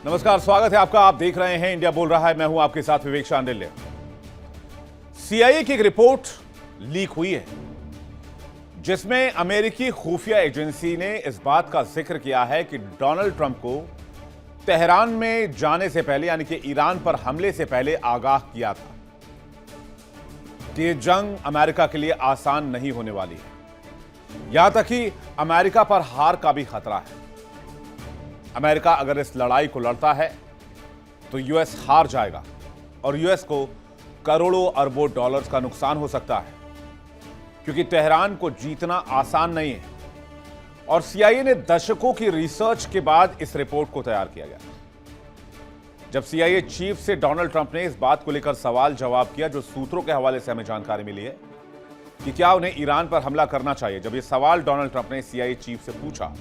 नमस्कार, स्वागत है आपका। आप देख रहे हैं इंडिया बोल रहा है। मैं हूं आपके साथ विवेक शांडिल्य। सीआईए की एक रिपोर्ट लीक हुई है जिसमें अमेरिकी खुफिया एजेंसी ने इस बात का जिक्र किया है कि डोनाल्ड ट्रंप को तेहरान में जाने से पहले यानी कि ईरान पर हमले से पहले आगाह किया था कि यह जंग अमेरिका के लिए आसान नहीं होने वाली है। यहां तक कि अमेरिका पर हार का भी खतरा है। अमेरिका अगर इस लड़ाई को लड़ता है तो यूएस हार जाएगा और यूएस को करोड़ों अरबों डॉलर्स का नुकसान हो सकता है, क्योंकि तेहरान को जीतना आसान नहीं है। और सीआईए ने दशकों की रिसर्च के बाद इस रिपोर्ट को तैयार किया गया। जब सीआईए चीफ से डोनाल्ड ट्रंप ने इस बात को लेकर सवाल जवाब किया, जो सूत्रों के हवाले से हमें जानकारी मिली है कि क्या उन्हें ईरान पर हमला करना चाहिए, जब यह सवाल डोनाल्ड ट्रंप ने सीआईए चीफ से पूछा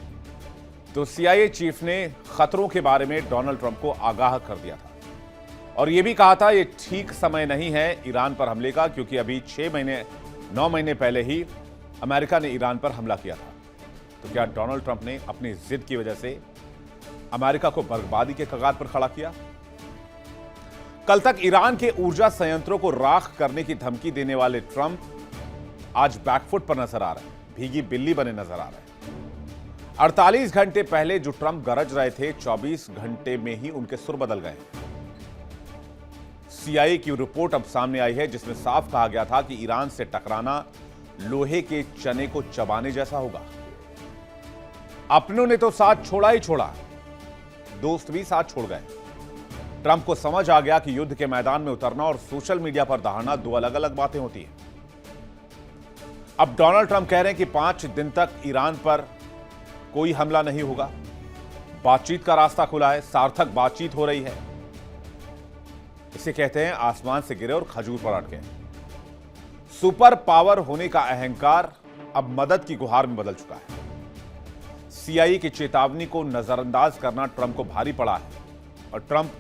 तो सीआईए चीफ ने खतरों के बारे में डोनाल्ड ट्रंप को आगाह कर दिया था और यह भी कहा था यह ठीक समय नहीं है ईरान पर हमले का, क्योंकि अभी 9 महीने पहले ही अमेरिका ने ईरान पर हमला किया था। तो क्या डोनाल्ड ट्रंप ने अपनी जिद की वजह से अमेरिका को बर्बादी के कगार पर खड़ा किया? कल तक ईरान के ऊर्जा संयंत्रों को राख करने की धमकी देने वाले ट्रंप आज बैकफुट पर नजर आ रहे हैं, भीगी बिल्ली बने नजर आ रहे हैं। 48 घंटे पहले जो ट्रंप गरज रहे थे, 24 घंटे में ही उनके सुर बदल गए। सीआईए की रिपोर्ट अब सामने आई है जिसमें साफ कहा गया था कि ईरान से टकराना लोहे के चने को चबाने जैसा होगा। अपनों ने तो साथ छोड़ा ही छोड़ा, दोस्त भी साथ छोड़ गए। ट्रंप को समझ आ गया कि युद्ध के मैदान में उतरना और सोशल मीडिया पर दहाड़ना दो अलग अलग बातें होती हैं। अब डोनाल्ड ट्रंप कह रहे हैं कि 5 दिन तक ईरान पर कोई हमला नहीं होगा। बातचीत का रास्ता खुला है, सार्थक बातचीत हो रही है। इसे कहते हैं आसमान से गिरे और खजूर पर अटके। सुपर पावर होने का अहंकार अब मदद की गुहार में बदल चुका है। सीआईए की चेतावनी को नजरअंदाज करना ट्रंप को भारी पड़ा है और ट्रंप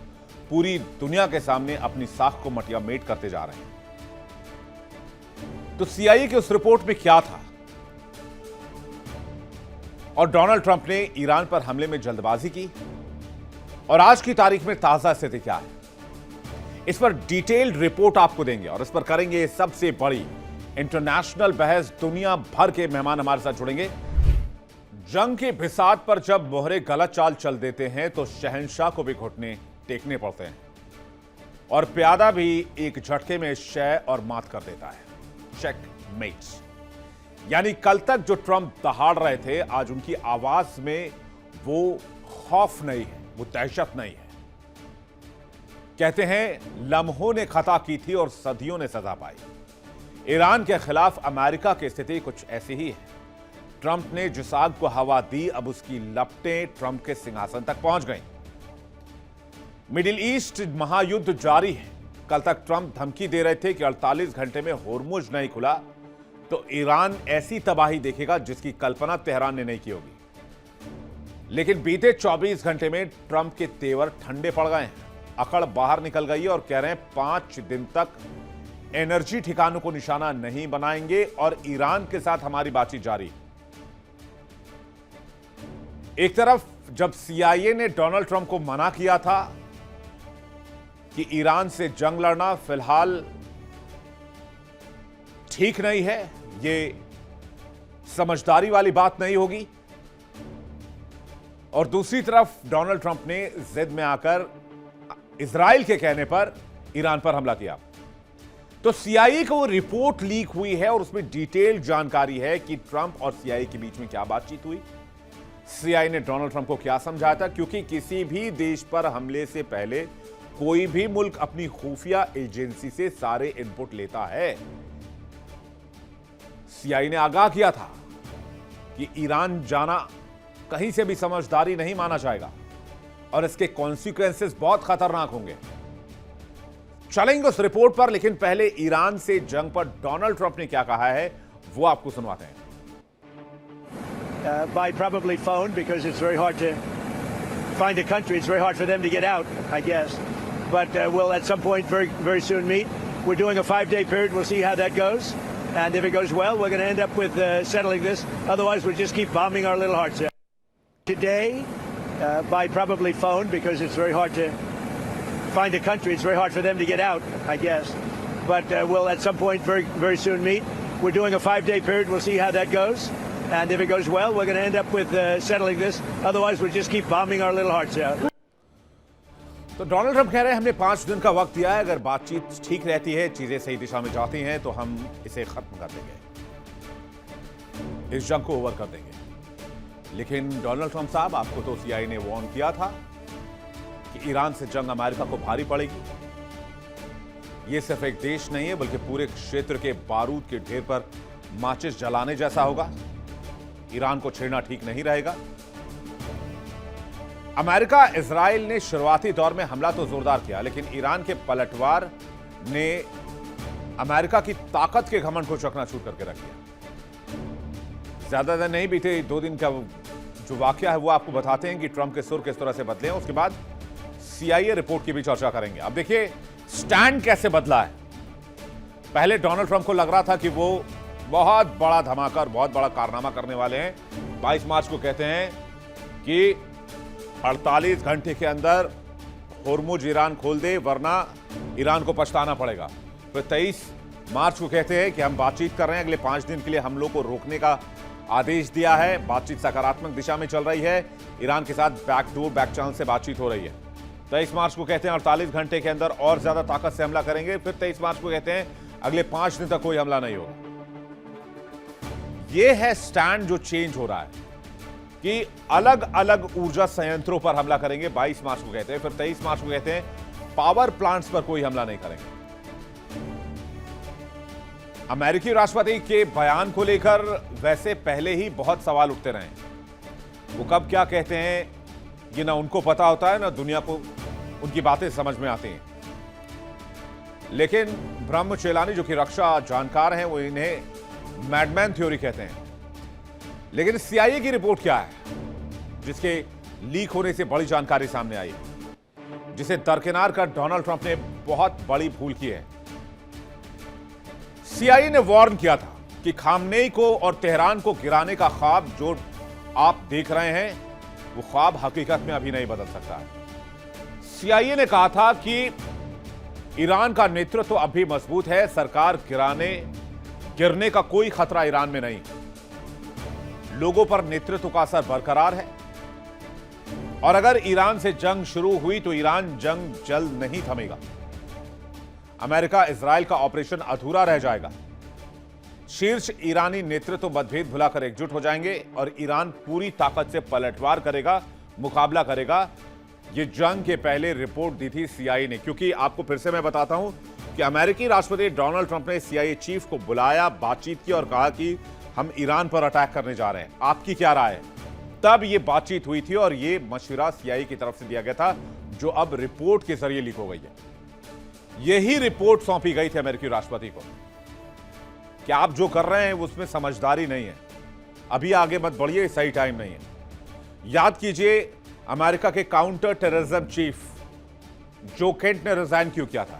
पूरी दुनिया के सामने अपनी साख को मटिया मेट करते जा रहे हैं। तो सीआईए की उस रिपोर्ट में क्या था और डोनाल्ड ट्रंप ने ईरान पर हमले में जल्दबाजी की, और आज की तारीख में ताजा स्थिति क्या है, इस पर डिटेल्ड रिपोर्ट आपको देंगे और इस पर करेंगे सबसे बड़ी इंटरनेशनल बहस। दुनिया भर के मेहमान हमारे साथ जुड़ेंगे। जंग के बिसात पर जब मोहरे गलत चाल चल देते हैं तो शहंशाह को भी घुटने टेकने पड़ते हैं और प्यादा भी एक झटके में शय और मात कर देता है। चेकमेट। यानी कल तक जो ट्रंप दहाड़ रहे थे, आज उनकी आवाज में वो खौफ नहीं है, वो दहशत नहीं है। कहते हैं लम्हों ने खता की थी और सदियों ने सजा पाई। ईरान के खिलाफ अमेरिका की स्थिति कुछ ऐसी ही है। ट्रंप ने जिस आग को हवा दी, अब उसकी लपटें ट्रंप के सिंहासन तक पहुंच गईं। मिडिल ईस्ट महायुद्ध जारी है। कल तक ट्रंप धमकी दे रहे थे कि 48 घंटे में होर्मुज नहीं खुला तो ईरान ऐसी तबाही देखेगा जिसकी कल्पना तेहरान ने नहीं की होगी। लेकिन बीते 24 घंटे में ट्रंप के तेवर ठंडे पड़ गए हैं। अकड़ बाहर निकल गई है और कह रहे हैं 5 दिन तक एनर्जी ठिकानों को निशाना नहीं बनाएंगे और ईरान के साथ हमारी बातचीत जारी। एक तरफ जब सीआईए ने डोनाल्ड ट्रंप को मना किया था कि ईरान से जंग लड़ना फिलहाल ठीक नहीं है, ये समझदारी वाली बात नहीं होगी, और दूसरी तरफ डोनाल्ड ट्रंप ने जिद में आकर इजराइल के कहने पर ईरान पर हमला किया। तो सीआईए को रिपोर्ट लीक हुई है और उसमें डिटेल जानकारी है कि ट्रंप और सीआईए के बीच में क्या बातचीत हुई, सीआईए ने डोनाल्ड ट्रंप को क्या समझाया था, क्योंकि किसी भी देश पर हमले से पहले कोई भी मुल्क अपनी खुफिया एजेंसी से सारे इनपुट लेता है। सीआईए ने आगाह किया था कि ईरान जाना कहीं से भी समझदारी नहीं माना जाएगा और इसके कॉन्सिक्वेंसेस बहुत खतरनाक होंगे। चलेंगे उस रिपोर्ट पर, लेकिन पहले ईरान से जंग पर डोनाल्ड ट्रंप ने क्या कहा है वो आपको सुनवाते हैं। By probably phone, because it's very hard to find a country. It's very hard for them to get out, I guess. But we'll at some point very soon meet. We're doing a 5-day period. We'll see how that goes. And if it goes well, we're going to end up with settling this. Otherwise, we'll just keep bombing our little hearts out. Today, by probably phone because it's very hard to find a country. It's very hard for them to get out, I guess. But we'll at some point very, very soon meet. We're doing a 5-day period. We'll see how that goes. And if it goes well, we're going to end up with settling this. Otherwise, we'll just keep bombing our little hearts out. तो Donald Trump कह रहे हैं हमने 5 दिन का वक्त दिया है, अगर बातचीत ठीक रहती है, चीजें सही दिशा में जाती हैं तो हम इसे खत्म कर देंगे, इस जंग को ओवर कर देंगे। लेकिन डोनाल्ड ट्रंप साहब, आपको तो सीआईए ने वार्न किया था कि ईरान से जंग अमेरिका को भारी पड़ेगी। यह सिर्फ एक देश नहीं है बल्कि पूरे क्षेत्र के बारूद के ढेर पर माचिस जलाने जैसा होगा। ईरान को छेड़ना ठीक नहीं रहेगा। अमेरिका इजराइल ने शुरुआती दौर में हमला तो जोरदार किया, लेकिन ईरान के पलटवार ने अमेरिका की ताकत के घमंड को चकनाचूर करके रख दिया। ज्यादा दिन नहीं बीते, 2 दिन का जो वाकया है वो आपको बताते हैं कि ट्रंप के सुर किस तरह से बदले हैं। उसके बाद सीआईए रिपोर्ट की भी चर्चा करेंगे। अब देखिए स्टैंड कैसे बदला है। पहले डोनाल्ड ट्रंप को लग रहा था कि वो बहुत बड़ा धमाका और बहुत बड़ा कारनामा करने वाले हैं। 22 मार्च को कहते हैं कि 48 घंटे के अंदर होर्मुज ईरान खोल दे वरना ईरान को पछताना पड़ेगा। फिर 23 मार्च को कहते हैं कि हम बातचीत कर रहे हैं, अगले 5 दिन के लिए हमलों को रोकने का आदेश दिया है। बातचीत सकारात्मक दिशा में चल रही है। ईरान के साथ बैकडोर बैक चैनल से बातचीत हो रही है। 23 मार्च को कहते हैं 48 घंटे के अंदर और ज्यादा ताकत से हमला करेंगे। फिर 23 मार्च को कहते हैं अगले 5 दिन तक कोई हमला नहीं होगा। यह है स्टैंड जो चेंज हो रहा है कि अलग अलग ऊर्जा संयंत्रों पर हमला करेंगे। 22 मार्च को कहते हैं। फिर 23 मार्च को कहते हैं पावर प्लांट्स पर कोई हमला नहीं करेंगे। अमेरिकी राष्ट्रपति के बयान को लेकर वैसे पहले ही बहुत सवाल उठते रहे। वो कब क्या कहते हैं ये ना उनको पता होता है ना दुनिया को उनकी बातें समझ में आती हैं। लेकिन ब्रह्म चेलानी जो कि रक्षा जानकार हैं, वो इन्हें मैडमैन थ्योरी कहते हैं। लेकिन सीआईए की रिपोर्ट क्या है जिसके लीक होने से बड़ी जानकारी सामने आई, जिसे दरकिनार कर डोनाल्ड ट्रंप ने बहुत बड़ी भूल की है। सीआईए ने वार्न किया था कि खामनेई को और तेहरान को गिराने का ख्वाब जो आप देख रहे हैं वो ख्वाब हकीकत में अभी नहीं बदल सकता है। सीआईए ने कहा था कि ईरान का नेतृत्व अभी मजबूत है, सरकार गिरने का कोई खतरा ईरान में नहीं, लोगों पर नेतृत्व का असर बरकरार है और अगर ईरान से जंग शुरू हुई तो ईरान जंग जल्द नहीं थमेगा। अमेरिका इजराइल का ऑपरेशन अधूरा रह जाएगा। शीर्ष ईरानी नेतृत्व मतभेद भुलाकर एकजुट हो जाएंगे और ईरान पूरी ताकत से पलटवार करेगा, मुकाबला करेगा। यह जंग के पहले रिपोर्ट दी थी सीआईए ने, क्योंकि आपको फिर से मैं बताता हूं कि अमेरिकी राष्ट्रपति डोनाल्ड ट्रंप ने सीआईए चीफ को बुलाया, बातचीत की और कहा कि हम ईरान पर अटैक करने जा रहे हैं, आपकी क्या राय है। तब यह बातचीत हुई थी और यह मशवरा सीआईए की तरफ से दिया गया था, जो अब रिपोर्ट के जरिए लीक हो गई है। यही रिपोर्ट सौंपी गई थी अमेरिकी राष्ट्रपति को कि आप जो कर रहे हैं उसमें समझदारी नहीं है, अभी आगे मत बढ़िए, सही टाइम नहीं है। याद कीजिए अमेरिका के काउंटर टेररिज्म चीफ जो केंट ने रिजाइन क्यों किया था।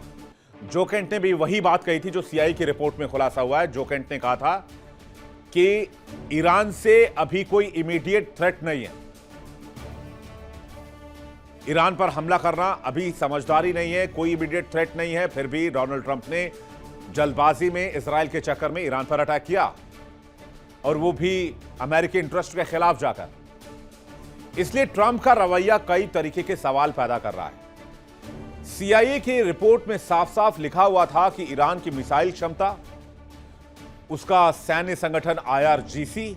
जो केंट ने भी वही बात कही थी जो सीआईए की रिपोर्ट में खुलासा हुआ है। जो केंट ने कहा था कि ईरान से अभी कोई इमीडिएट थ्रेट नहीं है, ईरान पर हमला करना अभी समझदारी नहीं है, कोई इमीडिएट थ्रेट नहीं है। फिर भी डोनाल्ड ट्रंप ने जल्दबाजी में इजराइल के चक्कर में ईरान पर अटैक किया और वो भी अमेरिकी इंटरेस्ट के खिलाफ जाकर। इसलिए ट्रंप का रवैया कई तरीके के सवाल पैदा कर रहा है। सीआईए की रिपोर्ट में साफ साफ लिखा हुआ था कि ईरान की मिसाइल क्षमता, उसका सैन्य संगठन IRGC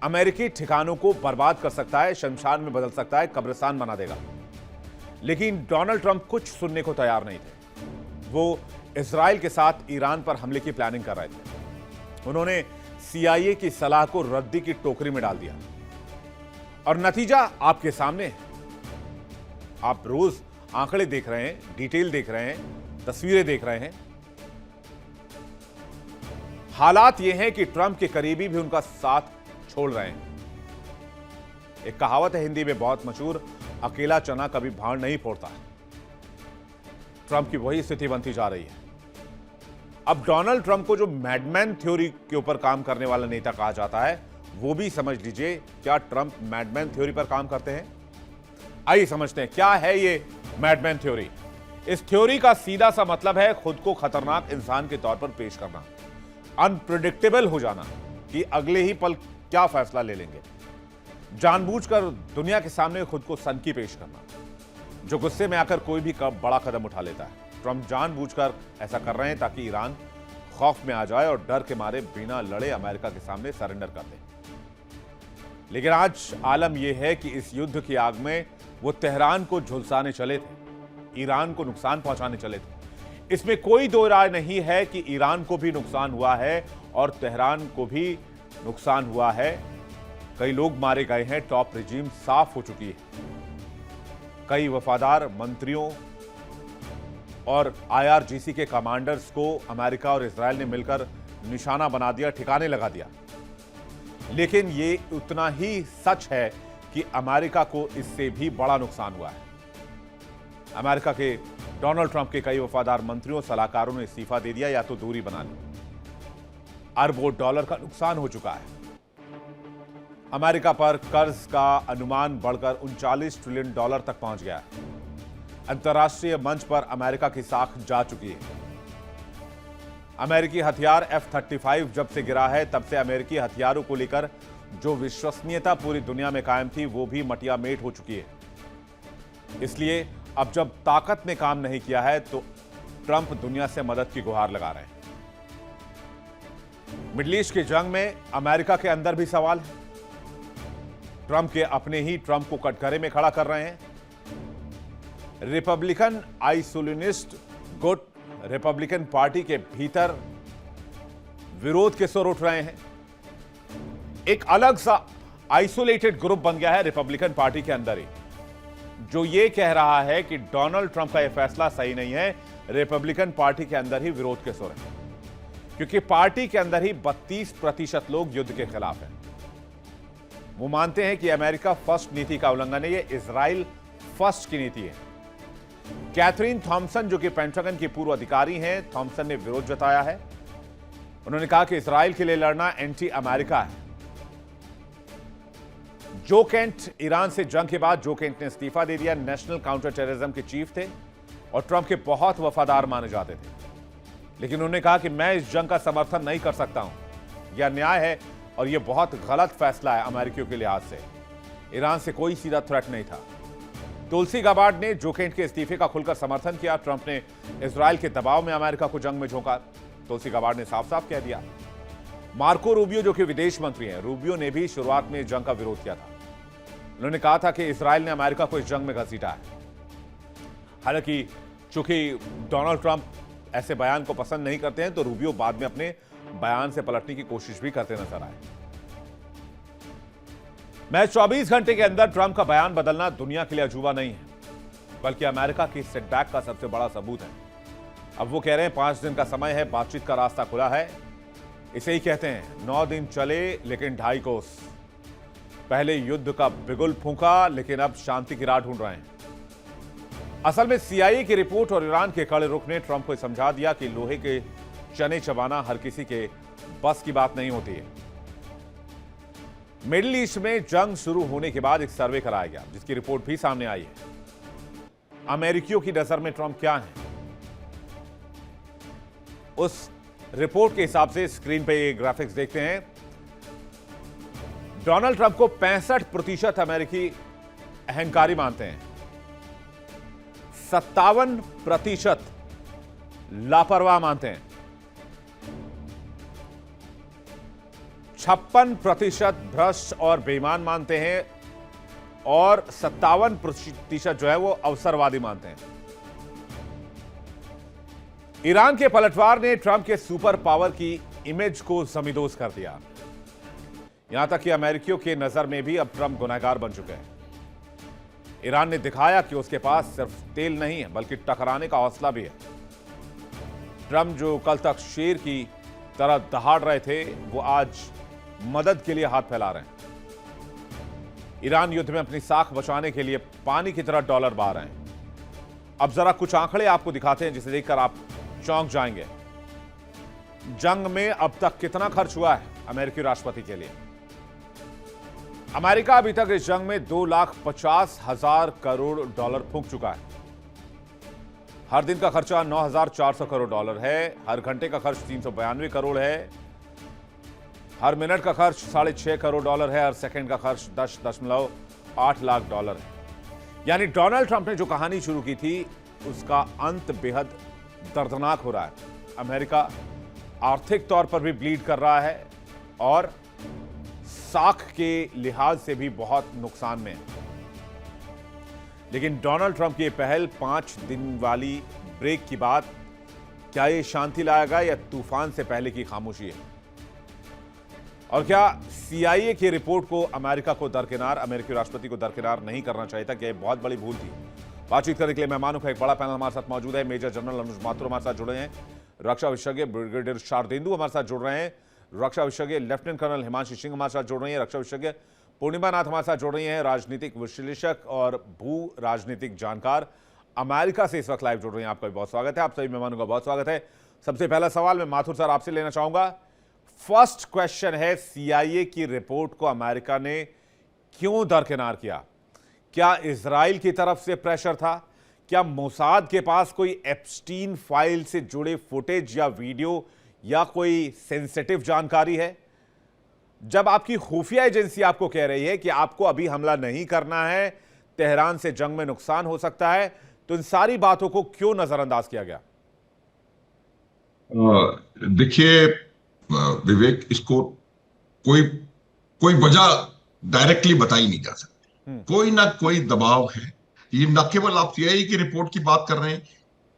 अमेरिकी ठिकानों को बर्बाद कर सकता है, शमशान में बदल सकता है, कब्रिस्तान बना देगा। लेकिन डोनाल्ड ट्रंप कुछ सुनने को तैयार नहीं थे। वो इजराइल के साथ ईरान पर हमले की प्लानिंग कर रहे थे। उन्होंने सीआईए की सलाह को रद्दी की टोकरी में डाल दिया और नतीजा आपके सामने है। आप रोज आंकड़े देख रहे हैं, डिटेल देख रहे हैं, तस्वीरें देख रहे हैं। हालात यह है कि ट्रंप के करीबी भी उनका साथ छोड़ रहे हैं। एक कहावत है हिंदी में बहुत मशहूर, अकेला चना कभी भाड़ नहीं फोड़ता। ट्रंप की वही स्थिति बनती जा रही है। अब डोनाल्ड ट्रंप को जो मैडमैन थ्योरी के ऊपर काम करने वाला नेता कहा जाता है, वो भी समझ लीजिए क्या ट्रंप मैडमैन थ्योरी पर काम करते हैं। आइए समझते हैं क्या है ये मैडमैन थ्योरी। इस थ्योरी का सीधा सा मतलब है खुद को खतरनाक इंसान के तौर पर पेश करना, अनप्रिडिक्टेबल हो जाना कि अगले ही पल क्या फैसला ले लेंगे, जानबूझकर दुनिया के सामने खुद को सनकी पेश करना, जो गुस्से में आकर कोई भी बड़ा कदम उठा लेता है। ट्रंप जानबूझकर ऐसा कर रहे हैं ताकि ईरान खौफ में आ जाए और डर के मारे बिना लड़े अमेरिका के सामने सरेंडर कर दे। लेकिन आज आलम यह है कि इस युद्ध की आग में वो तेहरान को झुलसाने चले थे, ईरान को नुकसान पहुंचाने चले थे। इसमें कोई दो राय नहीं है कि ईरान को भी नुकसान हुआ है और तेहरान को भी नुकसान हुआ है। कई लोग मारे गए हैं, टॉप रिजीम साफ हो चुकी है, कई वफादार मंत्रियों और आईआरजीसी के कमांडर्स को अमेरिका और इजराइल ने मिलकर निशाना बना दिया, ठिकाने लगा दिया। लेकिन ये उतना ही सच है कि अमेरिका को इससे भी बड़ा नुकसान हुआ है। अमेरिका के डोनाल्ड ट्रंप के कई वफादार मंत्रियों सलाहकारों ने इस्तीफा दे दिया या तो दूरी बना ली। अरबों डॉलर का नुकसान हो चुका है। अमेरिका पर कर्ज का अनुमान बढ़कर $39 ट्रिलियन तक पहुंच गया है। अंतर्राष्ट्रीय मंच पर अमेरिका की साख जा चुकी है। अमेरिकी हथियार F-35 जब से गिरा है तब से अमेरिकी हथियारों को लेकर जो विश्वसनीयता पूरी दुनिया में कायम थी वो भी मटिया मेट हो चुकी है। इसलिए अब जब ताकत ने काम नहीं किया है तो ट्रंप दुनिया से मदद की गुहार लगा रहे हैं। मिडिल ईस्ट की जंग में अमेरिका के अंदर भी सवाल है। ट्रंप के अपने ही ट्रंप को कटघरे में खड़ा कर रहे हैं। रिपब्लिकन आइसोलेशनिस्ट गुट रिपब्लिकन पार्टी के भीतर विरोध के सुर उठ रहे हैं। एक अलग सा आइसोलेटेड ग्रुप बन गया है रिपब्लिकन पार्टी के अंदर ही, जो ये कह रहा है कि डोनाल्ड ट्रंप का यह फैसला सही नहीं है। रिपब्लिकन पार्टी के अंदर ही विरोध के सुर है, क्योंकि पार्टी के अंदर ही 32% लोग युद्ध के खिलाफ हैं। वो मानते हैं कि अमेरिका फर्स्ट नीति का उल्लंघन है, ये इजराइल फर्स्ट की नीति है। कैथरीन थॉमसन, जो कि पेंटागन की पूर्व अधिकारी हैं, थॉमसन ने विरोध जताया है। उन्होंने कहा कि इजराइल के लिए लड़ना एंटी अमेरिका है। जो केंट ईरान से जंग के बाद जो केंट ने इस्तीफा दे दिया, नेशनल काउंटर टेररिज्म के चीफ थे और ट्रंप के बहुत वफादार माने जाते थे। लेकिन उन्होंने कहा कि मैं इस जंग का समर्थन नहीं कर सकता हूं, यह अन्याय है और यह बहुत गलत फैसला है अमेरिकियों के लिहाज से। ईरान से कोई सीधा थ्रेट नहीं था। तुलसी गाबार्ड ने जो केंट के इस्तीफे का खुलकर समर्थन किया। ट्रंप ने इजराइल के दबाव में अमेरिका को जंग में झोंका। तुलसी गाबार्ड ने साफ साफ कह दिया। मार्को रूबियो, जो कि विदेश मंत्री हैं, रूबियो ने भी शुरुआत में जंग का विरोध किया था। उन्होंने कहा था कि इजराइल ने अमेरिका को इस जंग में घसीटा है। हालांकि चूंकि डोनाल्ड ट्रंप ऐसे बयान को पसंद नहीं करते हैं तो रूबियो बाद में अपने बयान से पलटने की कोशिश भी करते नजर आए। मैं 24 घंटे के अंदर ट्रंप का बयान बदलना दुनिया के लिए अजूबा नहीं है, बल्कि अमेरिका की सेटबैक का सबसे बड़ा सबूत है। अब वो कह रहे हैं 5 दिन का समय है, बातचीत का रास्ता खुला है। इसे ही कहते हैं 9 दिन चले लेकिन 2.5 कोस। पहले युद्ध का बिगुल फूंका लेकिन अब शांति की राह ढूंढ रहे हैं। असल में CIA की रिपोर्ट और ईरान के कड़े रुख ने ट्रंप को समझा दिया कि लोहे के चने चबाना हर किसी के बस की बात नहीं होती है। मिडिल ईस्ट में जंग शुरू होने के बाद एक सर्वे कराया गया, जिसकी रिपोर्ट भी सामने आई है। अमेरिकियों की नजर में ट्रंप क्या है, उस रिपोर्ट के हिसाब से स्क्रीन पे ये ग्राफिक्स देखते हैं। डोनाल्ड ट्रंप को 65% अमेरिकी अहंकारी मानते हैं, 57% लापरवाह मानते हैं, 56% भ्रष्ट और बेईमान मानते हैं और 57% जो है वो अवसरवादी मानते हैं। ईरान के पलटवार ने ट्रंप के सुपर पावर की इमेज को जमींदोज कर दिया। यहां तक कि अमेरिकियों की नजर में भी अब ट्रंप गुनहगार बन चुके हैं। ईरान ने दिखाया कि उसके पास सिर्फ तेल नहीं है बल्कि टकराने का हौसला भी है। ट्रंप जो कल तक शेर की तरह दहाड़ रहे थे, वो आज मदद के लिए हाथ फैला रहे हैं। ईरान युद्ध में अपनी साख बचाने के लिए पानी की तरह डॉलर बहा रहे हैं। अब जरा कुछ आंकड़े आपको दिखाते हैं जिसे देखकर आप चौंक जाएंगे। जंग में अब तक कितना खर्च हुआ है अमेरिकी राष्ट्रपति के लिए। अमेरिका अभी तक इस जंग में $2,50,000 फूंक चुका है। हर दिन का खर्चा $9,400 करोड़ है। हर घंटे का खर्च 392 करोड़ है। हर मिनट का खर्च $6.5 करोड़ है। हर सेकंड का खर्च $10.8 लाख है। यानी डोनाल्ड ट्रंप ने जो कहानी शुरू की थी उसका अंत बेहद दर्दनाक हो रहा है। अमेरिका आर्थिक तौर पर भी ब्लीड कर रहा है और साख के लिहाज से भी बहुत नुकसान में है। लेकिन डोनाल्ड ट्रंप की पहल 5 दिन वाली ब्रेक की बात क्या ये शांति लाएगा या तूफान से पहले की खामोशी है? और क्या CIA की रिपोर्ट को अमेरिका को दरकिनार, अमेरिकी राष्ट्रपति को दरकिनार नहीं करना चाहिए था? क्या ये बहुत बड़ी भूल थी? बातचीत करने के लिए मेहमानों का एक बड़ा पैनल हमारे साथ मौजूद है। मेजर जनरल अनुज माथुर हमारे साथ जुड़े हैं, रक्षा विशेषज्ञ ब्रिगेडियर शारदेंदु हमारे साथ जुड़ रहे हैं, रक्षा विशेषज्ञ लेफ्टिनेंट कर्नल हिमांशी सिंह हमारे साथ जुड़ रही हैं, रक्षा विशेषज्ञ पूर्णिमा नाथ हमारे साथ जुड़ रही हैं, राजनीतिक विश्लेषक और भू राजनीतिक जानकार अमेरिका से इस वक्त लाइव जुड़ रही हैं। आपका भी बहुत स्वागत है। आप सभी मेहमानों का बहुत स्वागत है। सबसे पहला सवाल मैं माथुर सर आपसे लेना चाहूंगा। फर्स्ट क्वेश्चन है, CIA की रिपोर्ट को अमेरिका ने क्यों दरकिनार किया? क्या इजराइल की तरफ से प्रेशर था? क्या मोसाद के पास कोई एप्स्टीन फाइल से जुड़े फुटेज या वीडियो या कोई सेंसिटिव जानकारी है? जब आपकी खुफिया एजेंसी आपको कह रही है कि आपको अभी हमला नहीं करना है, तेहरान से जंग में नुकसान हो सकता है, तो इन सारी बातों को क्यों नजरअंदाज किया गया? देखिए विवेक, इसको कोई कोई वजह डायरेक्टली बताई नहीं जा सकती। कोई ना कोई दबाव है। ये न केवल आप CIA की रिपोर्ट की बात कर रहे हैं,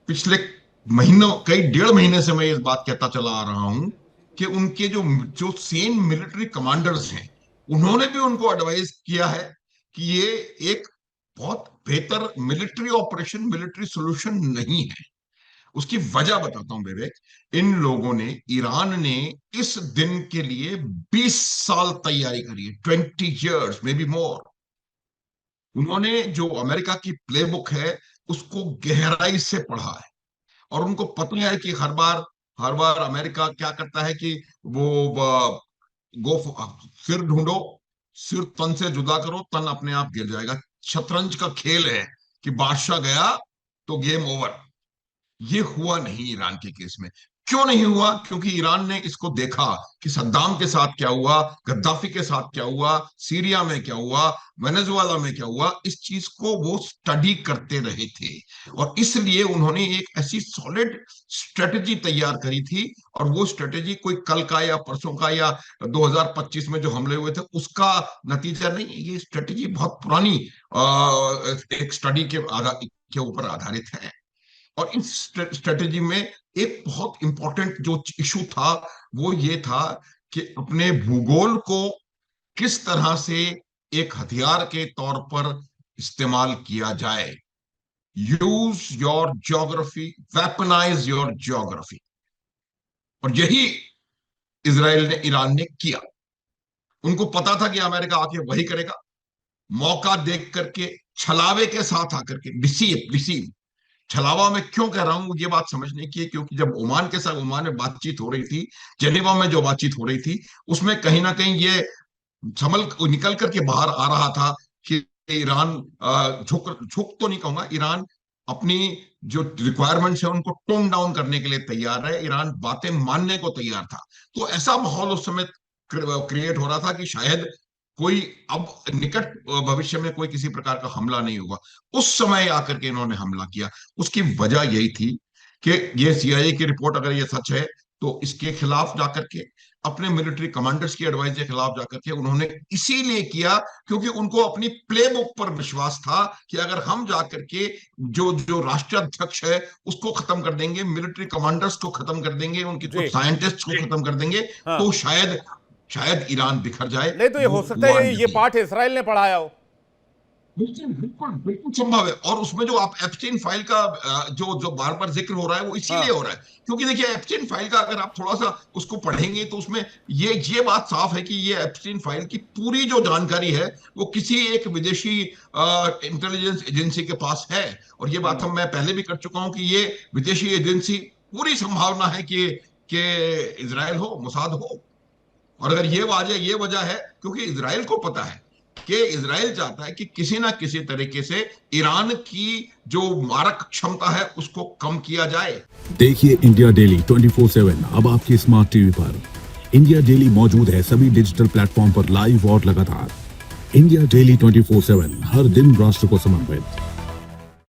पिछले महीनों, कई 1.5 महीने से मैं इस बात कहता चला आ रहा हूं कि उनके जो जो सेन मिलिट्री कमांडर्स हैं, उन्होंने भी उनको एडवाइस किया है कि ये एक बहुत बेहतर मिलिट्री ऑपरेशन, मिलिट्री सोल्यूशन नहीं है। उसकी वजह बताता हूं विवेक। इन लोगों ने, ईरान ने इस दिन के लिए 20 साल तैयारी करी है, 20 years, मे बी मोर। उन्होंने जो अमेरिका की प्लेबुक है उसको गहराई से पढ़ा है और उनको पता है कि हर बार अमेरिका क्या करता है कि वो गो सिर ढूंढो, सिर तन से जुदा करो, तन अपने आप गिर जाएगा। शतरंज का खेल है कि बादशाह गया तो गेम ओवर। ये हुआ नहीं ईरान के केस में। क्यों नहीं हुआ? क्योंकि ईरान ने इसको देखा कि सद्दाम के साथ क्या हुआ, गद्दाफी के साथ क्या हुआ, सीरिया में क्या हुआ, वेनेजुएला में क्या हुआ। इस चीज को वो स्टडी करते रहे थे और इसलिए उन्होंने एक ऐसी सॉलिड स्ट्रेटेजी तैयार करी थी। और वो स्ट्रेटेजी कोई कल का या परसों का या 2025 में जो हमले हुए थे उसका नतीजा नहीं। ये स्ट्रेटेजी बहुत पुरानी एक स्टडी के ऊपर आधारित है। और इस स्ट्रेटेजी में एक बहुत इंपॉर्टेंट जो इशू था वो ये था कि अपने भूगोल को किस तरह से एक हथियार के तौर पर इस्तेमाल किया जाए। Use your geography, weaponize your geography. और यही इजराइल ने, ईरान ने किया। उनको पता था कि अमेरिका आके वही करेगा। मौका देख करके, छलावे के साथ आकर के, डिसीव। छलावा में क्यों कह रहा हूं ये बात समझने की है, क्योंकि जब ओमान के साथ, ओमान में बातचीत हो रही थी, जेनेवा में जो बातचीत हो रही थी, उसमें कहीं ना कहीं ये निकल करके बाहर आ रहा था कि ईरान झुक तो नहीं कहूंगा, ईरान अपनी जो रिक्वायरमेंट्स है उनको टोन डाउन करने के लिए तैयार है। ईरान बातें मानने को तैयार था। तो ऐसा माहौल उस समय क्रिएट हो रहा था कि शायद कोई अब निकट भविष्य में कोई किसी प्रकार का हमला नहीं होगा। उस समय आकर के इन्होंने हमला किया। उसकी वजह यही थी कि ये CIA की रिपोर्ट अगर ये सच है तो इसके खिलाफ जाकर के, अपने मिलिट्री कमांडर्स की एडवाइस के खिलाफ जाकर के उन्होंने इसीलिए किया क्योंकि उनको अपनी प्लेबुक पर विश्वास था कि अगर हम जाकर के जो जो राष्ट्राध्यक्ष है उसको खत्म कर देंगे, मिलिट्री कमांडर्स को खत्म कर देंगे, उनकी कुछ साइंटिस्ट को खत्म कर देंगे, तो शायद ईरान बिखर जाए। नहीं तो ये हो सकता है ये पाठ इजराइल ने पढ़ाया हो। बिल्कुल संभव है। और उसमें जो आप एप्स्टीन फाइल का जो बार बार जिक्र हो रहा है वो इसीलिए हो रहा है क्योंकि देखिए एप्स्टीन फाइल का अगर आप थोड़ा सा उसको पढ़ेंगे तो उसमें ये बात साफ है कि ये एप्स्टीन फाइल की पूरी जो जानकारी है वो किसी एक विदेशी इंटेलिजेंस एजेंसी के पास है। और ये बात मैं पहले भी कर चुका हूं कि ये विदेशी एजेंसी, पूरी संभावना है कि इजराइल हो, मोसाद हो। और अगर ये वजह है क्योंकि इजराइल को पता है कि इजराइल चाहता है कि किसी ना किसी तरीके से ईरान की जो मारक क्षमता है उसको कम किया जाए। देखिए इंडिया डेली 24/7 अब आपके स्मार्ट टीवी पर। इंडिया डेली मौजूद है सभी डिजिटल प्लेटफॉर्म पर लाइव और लगातार। इंडिया डेली 24/7 हर दिन राष्ट्र को समर्पित।